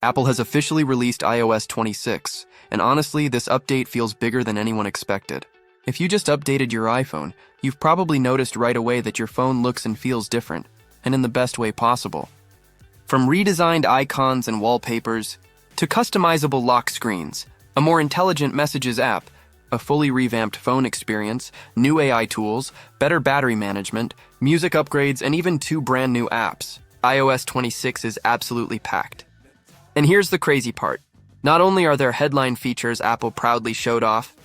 Apple has officially released iOS 26, and honestly, this update feels bigger than anyone expected. If you just updated your iPhone, you've probably noticed right away that your phone looks and feels different, and in the best way possible. From redesigned icons and wallpapers, to customizable lock screens, a more intelligent messages app, a fully revamped phone experience, new AI tools, better battery management, music upgrades, and even 2 brand new apps, iOS 26 is absolutely packed. And here's the crazy part. Not only are there headline features Apple proudly showed off,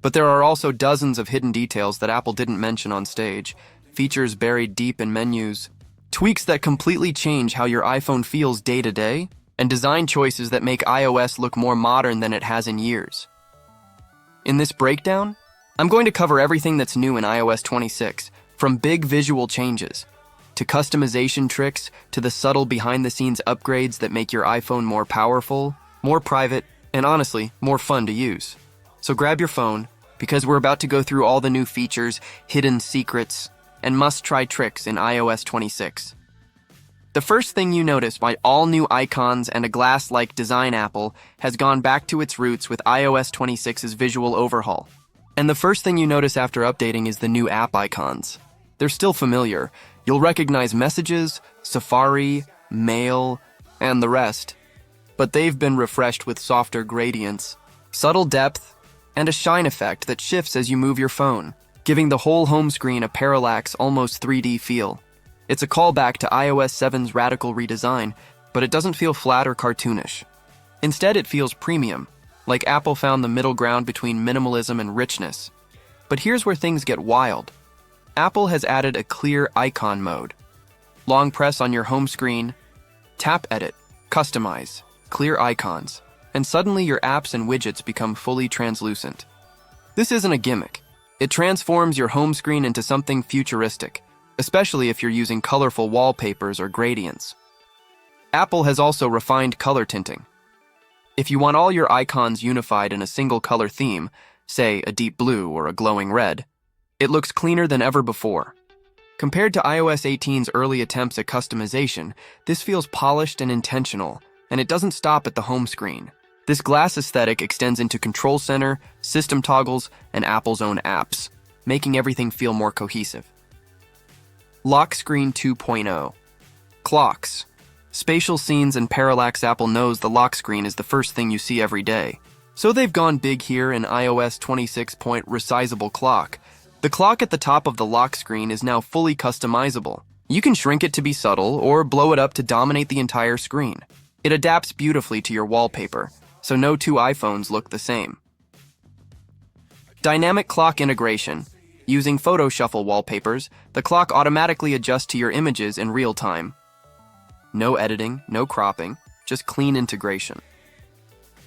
but there are also dozens of hidden details that Apple didn't mention on stage, features buried deep in menus, tweaks that completely change how your iPhone feels day to day, and design choices that make iOS look more modern than it has in years. In this breakdown, I'm going to cover everything that's new in iOS 26, from big visual changes, to customization tricks, to the subtle behind-the-scenes upgrades that make your iPhone more powerful, more private, and honestly, more fun to use. So grab your phone, because we're about to go through all the new features, hidden secrets, and must-try tricks in iOS 26. The first thing you notice by all new icons and a glass-like design, Apple has gone back to its roots with iOS 26's visual overhaul. And the first thing you notice after updating is the new app icons. They're still familiar. You'll recognize Messages, Safari, Mail, and the rest. But they've been refreshed with softer gradients, subtle depth, and a shine effect that shifts as you move your phone, giving the whole home screen a parallax, almost 3D feel. It's a callback to iOS 7's radical redesign, but it doesn't feel flat or cartoonish. Instead, it feels premium, like Apple found the middle ground between minimalism and richness. But here's where things get wild. Apple has added a clear icon mode. Long press on your home screen, tap Edit, Customize, Clear Icons, and suddenly your apps and widgets become fully translucent. This isn't a gimmick. It transforms your home screen into something futuristic, especially if you're using colorful wallpapers or gradients. Apple has also refined color tinting. If you want all your icons unified in a single color theme, say a deep blue or a glowing red, it looks cleaner than ever before. Compared to iOS 18's early attempts at customization, this feels polished and intentional, and it doesn't stop at the home screen. This glass aesthetic extends into Control Center, system toggles, and Apple's own apps, making everything feel more cohesive. Lock Screen 2.0. Clocks. Spatial scenes and parallax. Apple knows the lock screen is the first thing you see every day. So they've gone big here in iOS 26-point resizable clock. The clock at the top of the lock screen is now fully customizable. You can shrink it to be subtle or blow it up to dominate the entire screen. It adapts beautifully to your wallpaper, so no 2 iPhones look the same. Dynamic clock integration. Using Photo Shuffle wallpapers, the clock automatically adjusts to your images in real time. No editing, no cropping, just clean integration.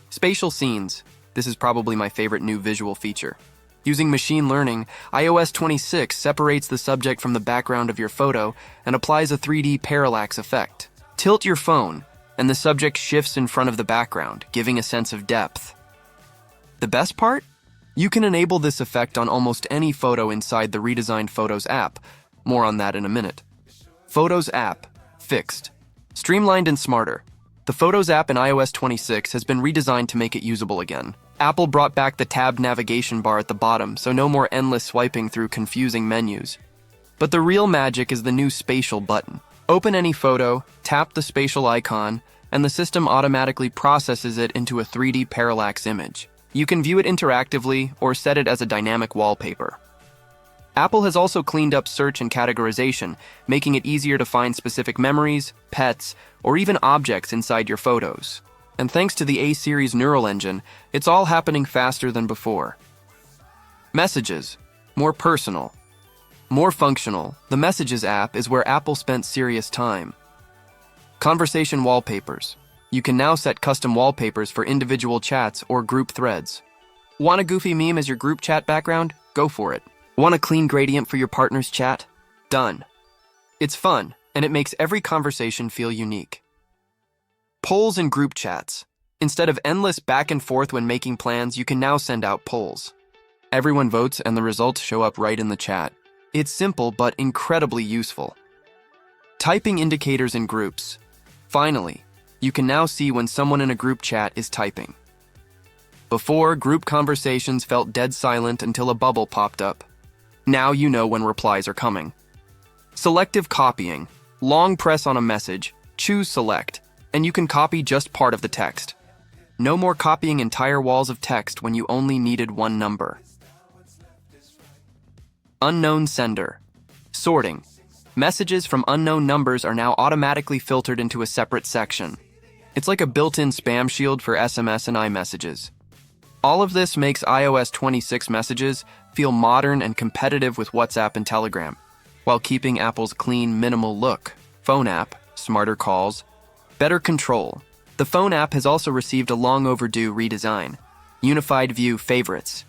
Spatial scenes. This is probably my favorite new visual feature. Using machine learning, iOS 26 separates the subject from the background of your photo and applies a 3D parallax effect. Tilt your phone, and the subject shifts in front of the background, giving a sense of depth. The best part? You can enable this effect on almost any photo inside the redesigned Photos app. More on that in a minute. Photos app. Fixed. Streamlined and smarter. The Photos app in iOS 26 has been redesigned to make it usable again. Apple brought back the tabbed navigation bar at the bottom, so no more endless swiping through confusing menus. But the real magic is the new spatial button. Open any photo, tap the spatial icon, and the system automatically processes it into a 3D parallax image. You can view it interactively or set it as a dynamic wallpaper. Apple has also cleaned up search and categorization, making it easier to find specific memories, pets, or even objects inside your photos. And thanks to the A-series neural engine, it's all happening faster than before. Messages. More personal. More functional. The Messages app is where Apple spent serious time. Conversation wallpapers. You can now set custom wallpapers for individual chats or group threads. Want a goofy meme as your group chat background? Go for it. Want a clean gradient for your partner's chat? Done. It's fun, and it makes every conversation feel unique. Polls and group chats. Instead of endless back and forth when making plans, you can now send out polls. Everyone votes and the results show up right in the chat. It's simple but incredibly useful. Typing indicators in groups. Finally, You can now see when someone in a group chat is typing. Before, group conversations felt dead silent until a bubble popped up. Now you know when replies are coming. Selective copying. Long press on a message, choose select, and you can copy just part of the text. No more copying entire walls of text when you only needed one number. Unknown sender. Sorting. Messages from unknown numbers are now automatically filtered into a separate section. It's like a built-in spam shield for SMS and iMessages. All of this makes iOS 26 messages feel modern and competitive with WhatsApp and Telegram, while keeping Apple's clean, minimal look. Phone app, smarter calls, better control. The phone app has also received a long overdue redesign. Unified view favorites.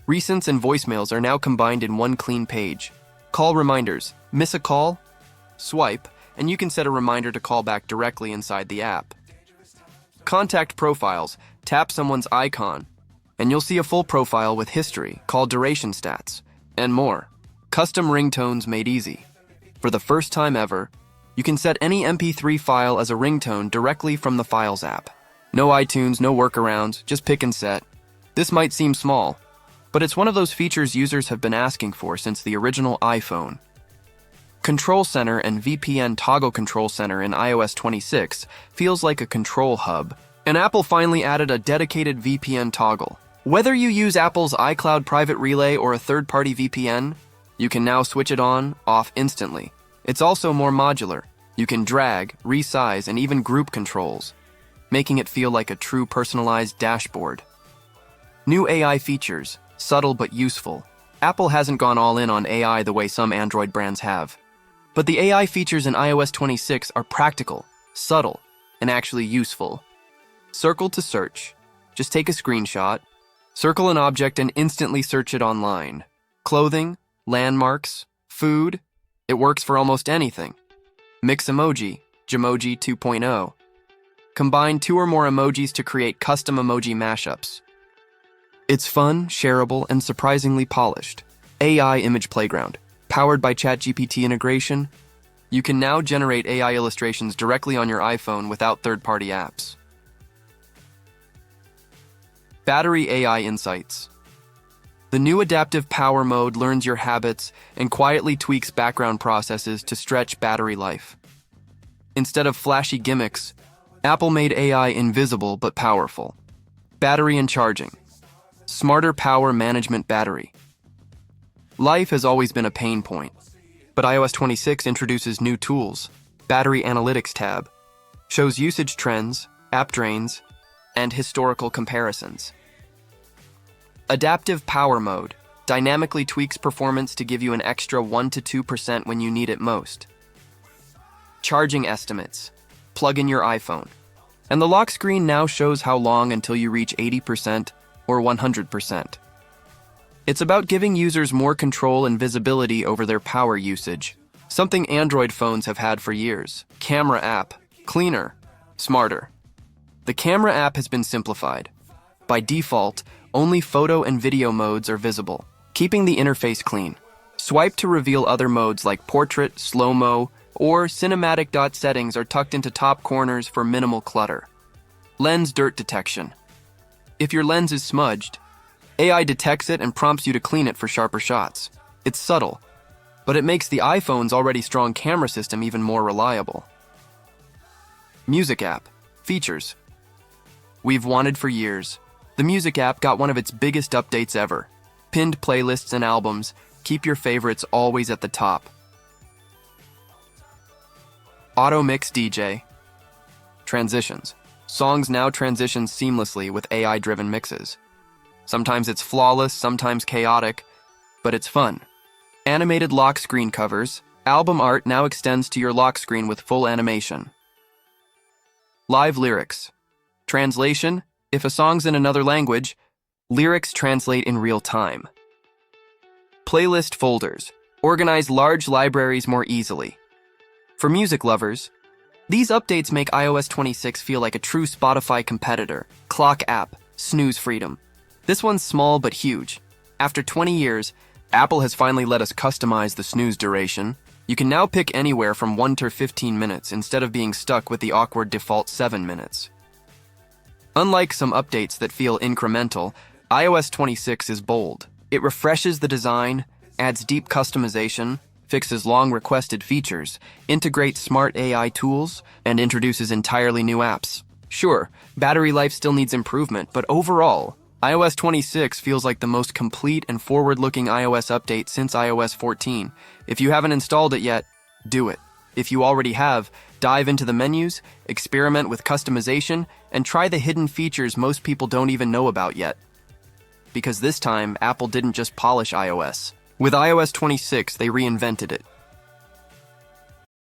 Recents and voicemails are now combined in one clean page. Call reminders. Miss a call? Swipe, and you can set a reminder to call back directly inside the app. Contact profiles. Tap someone's icon, and you'll see a full profile with history, call duration stats, and more. Custom ringtones made easy. For the first time ever, you can set any MP3 file as a ringtone directly from the Files app. No iTunes, no workarounds, just pick and set. This might seem small, but it's one of those features users have been asking for since the original iPhone. Control Center and VPN Toggle Control Center in iOS 26 feels like a control hub, and Apple finally added a dedicated VPN toggle. Whether you use Apple's iCloud Private Relay or a third-party VPN, you can now switch it on, off instantly. It's also more modular. You can drag, resize, and even group controls, making it feel like a true personalized dashboard. New AI features, subtle but useful. Apple hasn't gone all in on AI the way some Android brands have. But the AI features in iOS 26 are practical, subtle, and actually useful. Circle to search. Just take a screenshot, circle an object, and instantly search it online. Clothing, landmarks, food, it works for almost anything. Mix emoji, Jamoji 2.0. Combine 2 or more emojis to create custom emoji mashups. It's fun, shareable, and surprisingly polished. AI Image Playground. Powered by ChatGPT integration, you can now generate AI illustrations directly on your iPhone without third-party apps. Battery AI Insights. The new adaptive power mode learns your habits and quietly tweaks background processes to stretch battery life. Instead of flashy gimmicks, Apple made AI invisible but powerful. Battery and charging. Smarter power management battery. Life has always been a pain point, but iOS 26 introduces new tools. Battery Analytics tab shows usage trends, app drains, and historical comparisons. Adaptive power mode dynamically tweaks performance to give you an extra 1 to 2% when you need it most. Charging estimates. Plug in your iPhone, and the lock screen now shows how long until you reach 80% or 100%. It's about giving users more control and visibility over their power usage, something Android phones have had for years. Camera app. Cleaner. Smarter. The camera app has been simplified. By default, only photo and video modes are visible, keeping the interface clean. Swipe to reveal other modes like portrait, slow-mo, or cinematic. Settings are tucked into top corners for minimal clutter. Lens dirt detection. If your lens is smudged, AI detects it and prompts you to clean it for sharper shots. It's subtle, but it makes the iPhone's already strong camera system even more reliable. Music app. Features. We've wanted for years. The Music app got one of its biggest updates ever. Pinned playlists and albums keep your favorites always at the top. Auto Mix DJ. Transitions. Songs now transition seamlessly with AI-driven mixes. Sometimes it's flawless, sometimes chaotic, but it's fun. Animated lock screen covers. Album art now extends to your lock screen with full animation. Live lyrics. Translation. If a song's in another language, lyrics translate in real time. Playlist folders. Organize large libraries more easily. For music lovers, these updates make iOS 26 feel like a true Spotify competitor. Clock app. Snooze freedom. This one's small but huge. After 20 years, Apple has finally let us customize the snooze duration. You can now pick anywhere from 1 to 15 minutes instead of being stuck with the awkward default 7 minutes. Unlike some updates that feel incremental, iOS 26 is bold. It refreshes the design, adds deep customization, fixes long-requested features, integrates smart AI tools, and introduces entirely new apps. Sure, battery life still needs improvement, but overall, iOS 26 feels like the most complete and forward-looking iOS update since iOS 14. If you haven't installed it yet, do it. If you already have, dive into the menus, experiment with customization, and try the hidden features most people don't even know about yet. Because this time, Apple didn't just polish iOS. With iOS 26, they reinvented it.